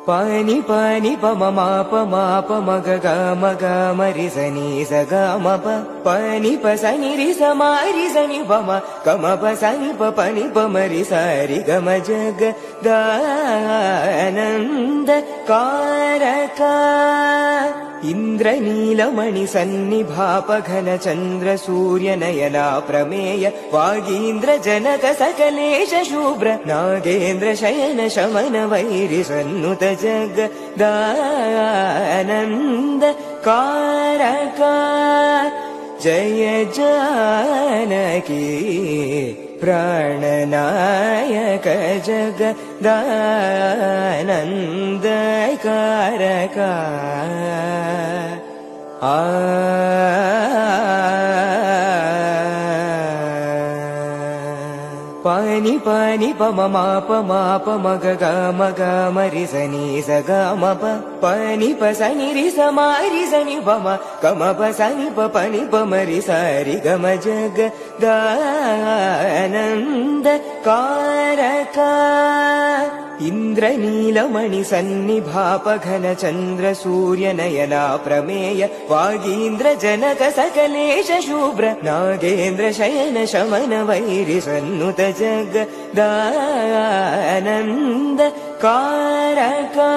पानि पानि पममा पमाप मग ग मग मरि सनि स ग म प पानि प सनि रि स मा रि सनि प म ग म प सनि प पनि प मरि स रि ग म जग दानन्द कारका इन्द्रनीलमणि सन्निभाप घन चन्द्र सूर्य नयना प्रमेय वागीन्द्र जनक सकलेश शुभ्र नागेन्द्र शयन शमन वैरि सन्नुत जग दानन्द कारका जय जानकी प्राणनायक जग दानन्द कारका पानि पानि पममा पमाप मग ग मग मरि सनि स ग म प पानि प सनि रि स मा रि सनि प म ग म प सनि प पनि प मरि स रि ग म जग दानन्द कारका इन्द्रनीलमणि सन्निभाप घन चन्द्र सूर्य नयना प्रमेय वागीन्द्र जनक सकलेश शुभ्र नागेन्द्र शयन शमन वैरि सन्नुत जग दानन्द कारका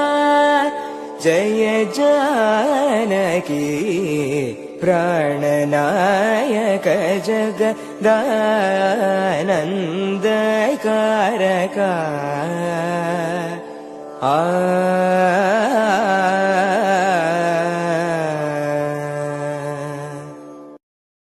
जय जानकी प्राणनायक जग दानन्द कारका